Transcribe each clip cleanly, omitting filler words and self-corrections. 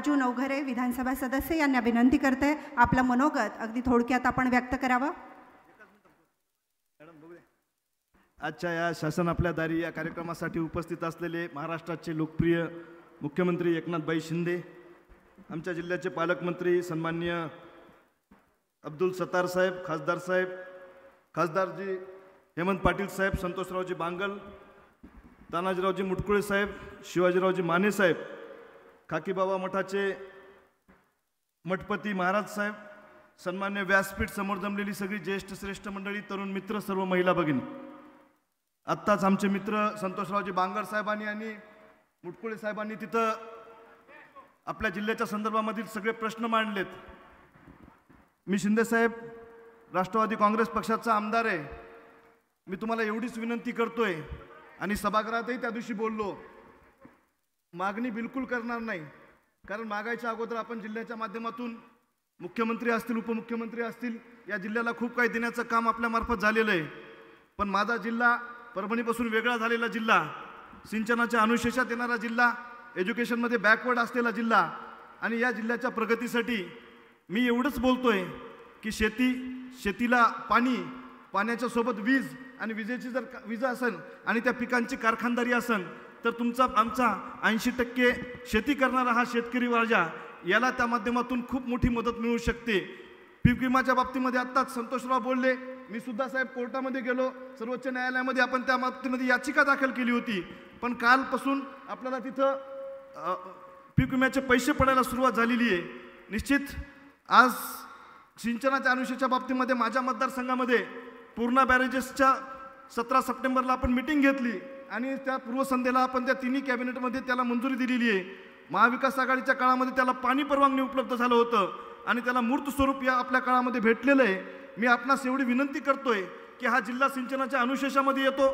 राजू नवघरे विधानसभा सदस्य यांना विनंती करते आपलं मनोगत अगदी थोडक्यात आपण व्यक्त करावं. आजच्या या शासन आपल्या दारी या कार्यक्रमासाठी उपस्थित असलेले महाराष्ट्राचे लोकप्रिय मुख्यमंत्री एकनाथभाई शिंदे, आमच्या जिल्ह्याचे पालकमंत्री सन्माननीय अब्दुल सत्तार साहेब, खासदार साहेब, खासदारजी हेमंत पाटील साहेब, संतोषरावजी बांगल, तानाजीरावजी मुटकुळे साहेब, शिवाजीरावजी माने साहेब, खाकीबाबा मठाचे मठपती महाराज साहेब, सन्मान्य व्यासपीठ समोर जमलेली सगळी ज्येष्ठ श्रेष्ठ मंडळी, तरुण मित्र, सर्व महिला भगिनी. आत्ताच आमचे मित्र संतोषरावजी बांगर साहेबांनी आणि मुटकुळे साहेबांनी तिथं आपल्या जिल्ह्याच्या संदर्भामधील सगळे प्रश्न मांडलेत. मी शिंदे साहेब राष्ट्रवादी काँग्रेस पक्षाचा आमदार आहे. मी तुम्हाला एवढीच विनंती करतोय आणि सभागृहातही त्या दिवशी बोललो, मागणी बिलकुल करणार नाही, कारण मागायच्या अगोदर आपण जिल्ह्याच्या माध्यमातून मुख्यमंत्री असतील, उपमुख्यमंत्री असतील, या जिल्ह्याला खूप काही देण्याचं काम आपल्यामार्फत झालेलं आहे. पण माझा जिल्हा परभणीपासून वेगळा झालेला जिल्हा, सिंचनाच्या अनुशेषात येणारा जिल्हा, एज्युकेशनमध्ये बॅकवर्ड असलेला जिल्हा, आणि या जिल्ह्याच्या प्रगतीसाठी मी एवढंच बोलतोय की शेतीला पाणी, पाण्याच्या सोबत वीज, आणि विजेची जर वीज असेल आणि त्या पिकांची कारखानदारी असेल तर तुमचा आमचा 80% शेती करणारा हा शेतकरी राजा, याला त्या माध्यमातून खूप मोठी मदत मिळू शकते. पीक विमाच्या बाबतीमध्ये आत्ताच संतोषराव बोलले, मी सुद्धा साहेब कोर्टामध्ये गेलो, सर्वोच्च न्यायालयामध्ये आपण त्या बाबतीमध्ये याचिका दाखल केली होती. पण कालपासून आपल्याला तिथं पीक विम्याचे पैसे पडायला सुरुवात झालेली आहे. निश्चित आज सिंचनाच्या अनुशेषाच्या बाबतीमध्ये माझ्या मतदारसंघामध्ये पूर्णा बॅरेजेसच्या 17 सप्टेंबरला आपण मिटिंग घेतली आणि त्या पूर्वसंध्येला आपण त्या तिन्ही कॅबिनेटमध्ये त्याला मंजुरी दिलेली आहे. महाविकास आघाडीच्या काळामध्ये त्याला पाणी परवानगी उपलब्ध झालं होतं आणि त्याला मूर्त स्वरूप या आपल्या काळामध्ये भेटलेलं आहे. मी आपणास एवढी विनंती करतोय की हा जिल्हा सिंचनाच्या अनुशेषामध्ये येतो.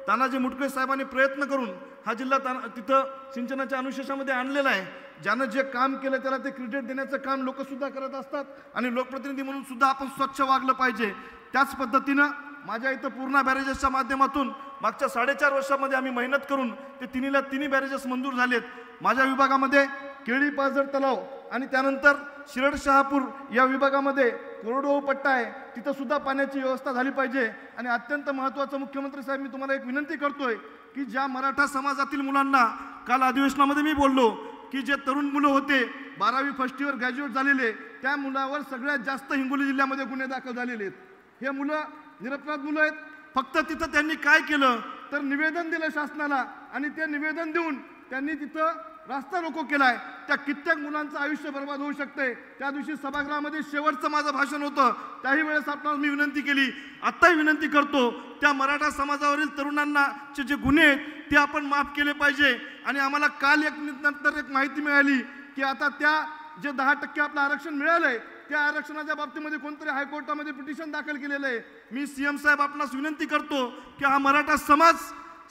तानाजी मुटकुळे साहेबांनी प्रयत्न करून हा जिल्हा तिथं सिंचनाच्या अनुशेषामध्ये आणलेला आहे. ज्यानं जे काम केलं त्याला ते क्रेडिट देण्याचं काम लोकसुद्धा करत असतात आणि लोकप्रतिनिधी म्हणून सुद्धा आपण स्वच्छ वागलं पाहिजे. त्याच पद्धतीनं माझ्या इथं पूर्णा बॅरेजेसच्या माध्यमातून मागच्या 4.5 वर्षामध्ये आम्ही मेहनत करून ते तिन्ही बॅरेजेस मंजूर झालेत. माझ्या विभागामध्ये केळी पाझर तलाव आणि त्यानंतर शिरड शहापूर या विभागामध्ये कोरडवाहू पट्टा आहे, तिथं सुद्धा पाण्याची व्यवस्था झाली पाहिजे. आणि अत्यंत महत्त्वाचं मुख्यमंत्री साहेब, मी तुम्हाला एक विनंती करतोय की ज्या मराठा समाजातील मुलांना काल अधिवेशनामध्ये मी बोललो की जे तरुण मुलं होते 12वी फर्स्ट इयर ग्रॅज्युएट झालेले, त्या मुलावर सगळ्यात जास्त हिंगोली जिल्ह्यामध्ये गुन्हे दाखल झालेले आहेत. हे मुलं निरपराध मुलं आहेत. फक्त तिथं त्यांनी काय केलं तर निवेदन दिलं शासनाला आणि ते निवेदन देऊन त्यांनी तिथं रास्ता रोको केलाय. त्या कित्येक मुलांचं आयुष्य बर्बाद होऊ शकते. त्या दिवशी सभागृहामध्ये शेवटचं माझं भाषण होतं, त्याही वेळेस आपल्याला मी विनंती केली, आत्ताही विनंती करतो, त्या मराठा समाजावरील तरुणांचे जे गुन्हे आहेत ते आपण माफ केले पाहिजे. आणि आम्हाला काल नंतर एक माहिती मिळाली की आता त्या जे 10% आपलं आरक्षण मिळालंय त्या आरक्षणाच्या बाबतीमध्ये कोणतरी हायकोर्टामध्ये पिटिशन दाखल केलेलं आहे. मी सीएम साहेब आपणास विनंती करतो की हा मराठा समाज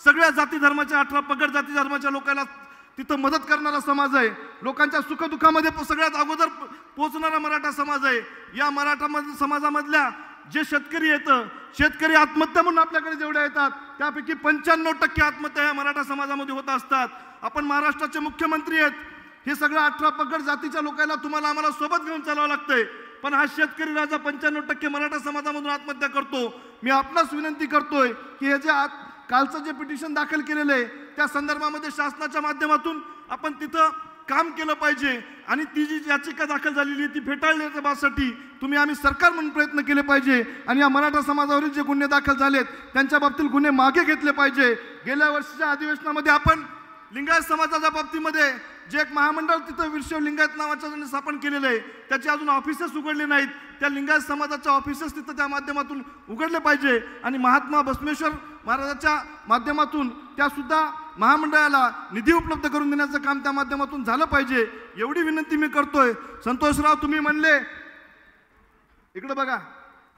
सगळ्या जाती धर्माच्या 18 पगड जाती धर्माच्या लोकांना तिथं मदत करणारा समाज आहे. लोकांच्या सुखदुःखामध्ये सगळ्यात अगोदर पोहोचणारा मराठा समाज आहे. या मराठा समाजामधल्या जे शेतकरी येतं, शेतकरी आत्महत्या म्हणून आपल्याकडे जेवढ्या येतात त्यापैकी 95% आत्महत्या या मराठा समाजामध्ये होत असतात. आपण महाराष्ट्राचे मुख्यमंत्री आहेत. हे सगळं 18 पगड जातीच्या लोकांना तुम्हाला आम्हाला सोबत घेऊन चालावं लागतंय. पण हा शेतकरी राजा 95% मराठा समाजामधून आत्महत्या करतो. मी आपणास विनंती करतोय की हे जे कालचं जे पिटिशन दाखल केलेलं आहे त्या संदर्भामध्ये शासनाच्या माध्यमातून आपण तिथं काम केलं पाहिजे आणि ती जी याचिका दाखल झालेली आहे ती फेटाळण्याच्या बाबतीसाठी तुम्ही आम्ही सरकार म्हणून प्रयत्न केले पाहिजे. आणि या मराठा समाजावरील जे गुन्हे दाखल झालेत त्यांच्या बाबतीत गुन्हे मागे घेतले पाहिजे. गेल्या वर्षीच्या अधिवेशनामध्ये आपण लिंगायत समाजाच्या बाबतीमध्ये जे एक महामंडळ तिथं वीरशैव लिंगायत नावाचं स्थापन केलेलं आहे त्याचे अजून ऑफिसेस उघडले नाहीत. त्या लिंगायत समाजाच्या ऑफिसेस तिथं त्या माध्यमातून उघडले पाहिजे आणि महात्मा बसवेश्वर महाराजाच्या माध्यमातून त्यासुद्धा महामंडळाला निधी उपलब्ध करून देण्याचं काम त्या माध्यमातून झालं पाहिजे. एवढी विनंती मी करतोय. संतोषराव, तुम्ही म्हणले, इकडे बघा,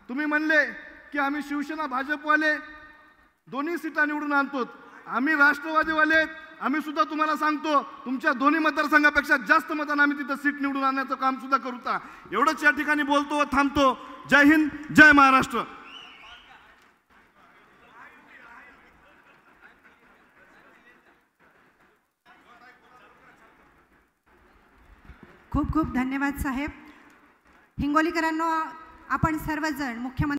तुम्ही म्हणले की आम्ही शिवसेना भाजपवाले दोन्ही सीटा निवडून आणतो. आम्ही राष्ट्रवादीवाले, आम्ही सुद्धा तुम्हाला सांगतो तुमच्या दोन्ही मतदारसंघापेक्षा जास्त मतांना आम्ही तिथं सीट निवडून आणण्याचं काम सुद्धा करूता. एवढंच या ठिकाणी बोलतो व थांबतो. जय हिंद, जय महाराष्ट्र. खूप खूप धन्यवाद साहेब. हिंगोलीकरांनो, आपण सर्वजण मुख्यमंत्री